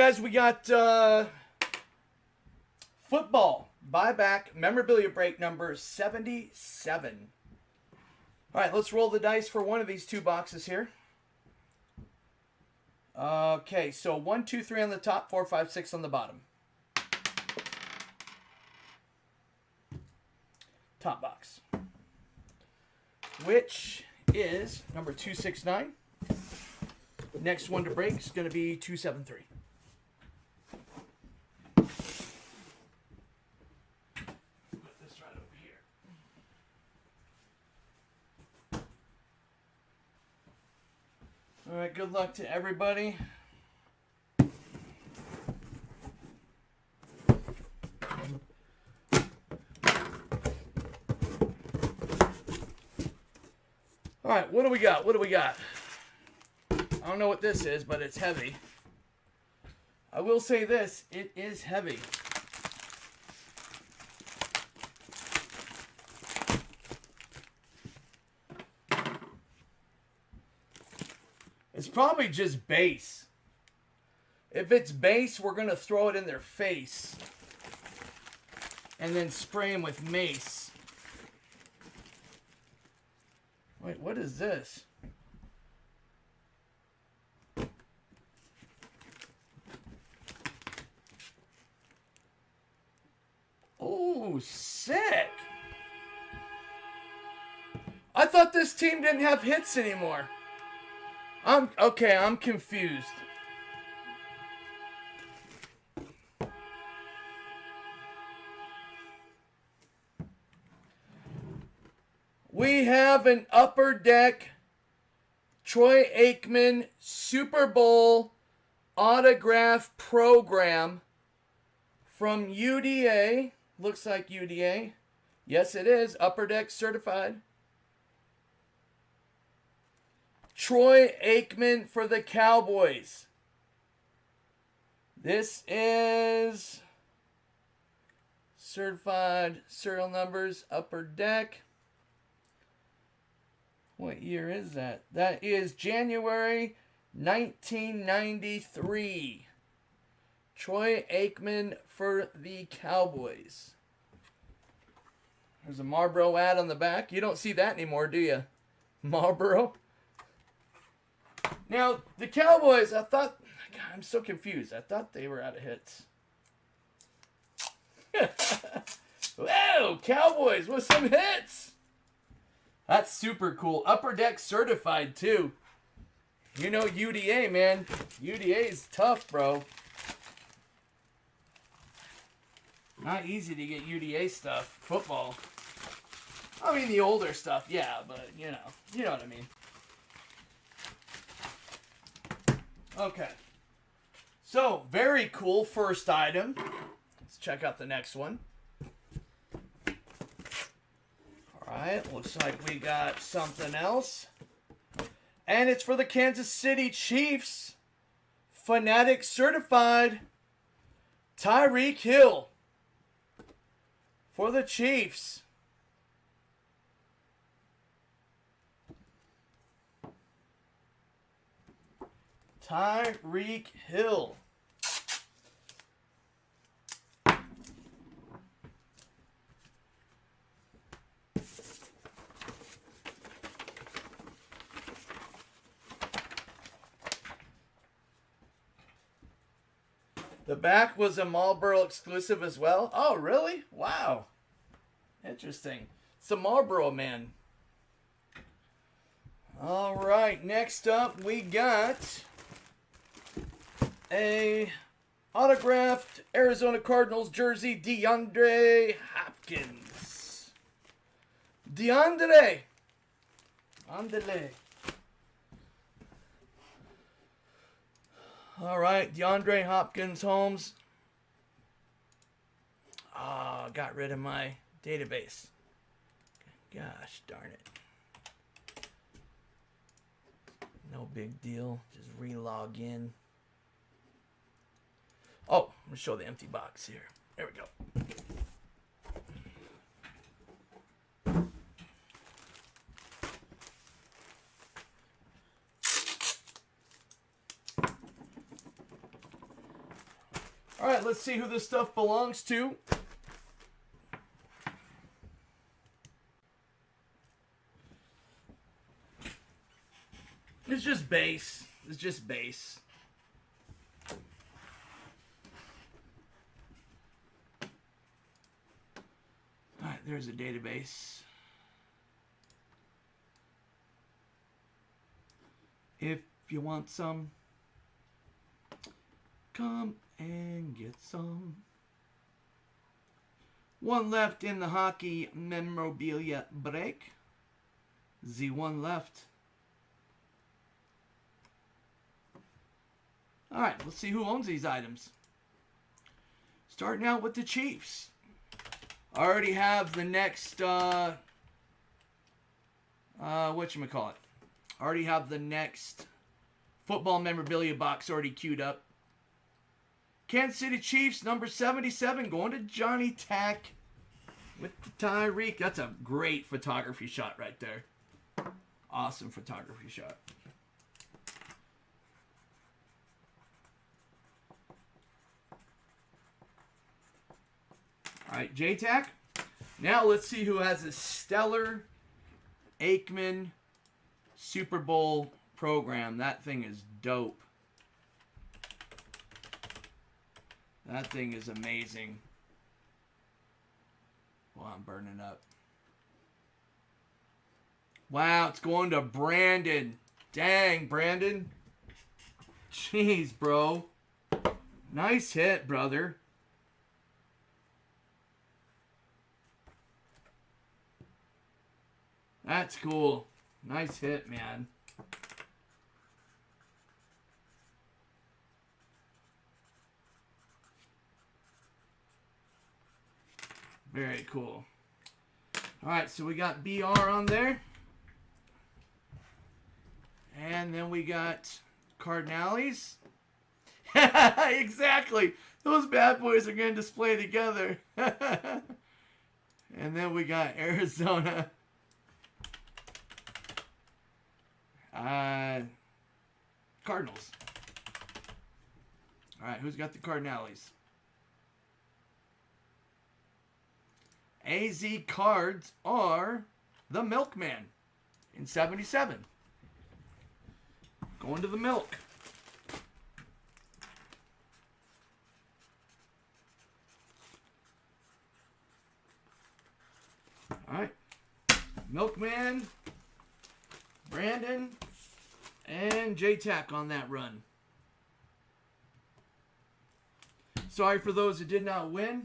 guys, we got football buyback memorabilia break number 77. All right, let's roll the dice for one of these two boxes here. Okay, so 1, 2, 3 on the top, 4, 5, 6 on the bottom. Top box, which is number 269. Next one to break is going to be 273. Put this right over here. All right, good luck to everybody. All right, what do we got? What do we got? I don't know what this is, but it's heavy. I will say this, it is heavy. It's probably just base. If it's base, we're going to throw it in their face and then spray them with mace. Wait, what is this? Oh, sick. I thought this team didn't have hits anymore. I'm confused. We have an Upper Deck Troy Aikman Super Bowl autograph program from UDA. Looks like UDA. Yes, it is. Upper Deck certified. Troy Aikman for the Cowboys. This is certified serial numbers, Upper Deck. What year is that? That is January 1993. Troy Aikman for the Cowboys. There's a Marlboro ad on the back. You don't see that anymore, do you? Marlboro. Now, the Cowboys, I thought... God, I'm so confused. I thought they were out of hits. Whoa, Cowboys with some hits. That's super cool. Upper Deck certified, too. You know UDA, man. UDA is tough, bro. Not easy to get UDA stuff. Football. I mean, the older stuff, yeah, but, you know what I mean. Okay. So, very cool first item. Let's check out the next one. Alright, looks like we got something else. And it's for the Kansas City Chiefs. Fanatic certified. Tyreek Hill. For the Chiefs. Tyreek Hill. The back was a Marlboro exclusive as well. Oh, really? Wow. Interesting. It's a Marlboro man. All right, next up we got a autographed Arizona Cardinals jersey, DeAndre Hopkins. DeAndre. Andale. All right, DeAndre Hopkins Holmes. Ah, got rid of my database. Gosh darn it. No big deal. Just re-log in. Oh, I'm going to show the empty box here. There we go. All right, let's see who this stuff belongs to. It's just base. It's just base. All right, there's a database. If you want some, come and get some. One left in the hockey memorabilia break. Z1 left. All right, let's see who owns these items. Starting out with the Chiefs. I already have the next, whatchamacallit. I already have the next football memorabilia box already queued up. Kansas City Chiefs, number 77, going to Johnny Tack with the Tyreek. That's a great photography shot right there. Awesome photography shot. All right, J-Tack. Now let's see who has a stellar Aikman Super Bowl program. That thing is dope. That thing is amazing. Well, I'm burning up. Wow, it's going to Brandon. Dang, Brandon. Jeez, bro. Nice hit, brother. That's cool. Nice hit, man. Very cool. All right, so we got BR on there. And then we got Cardinals. Exactly. Those bad boys are going to display together. And then we got Arizona. Cardinals. All right, who's got the Cardinals? AZ cards are the Milkman in 77. Going to the milk. All right. Milkman, Brandon, and J-Tack on that run. Sorry for those who did not win.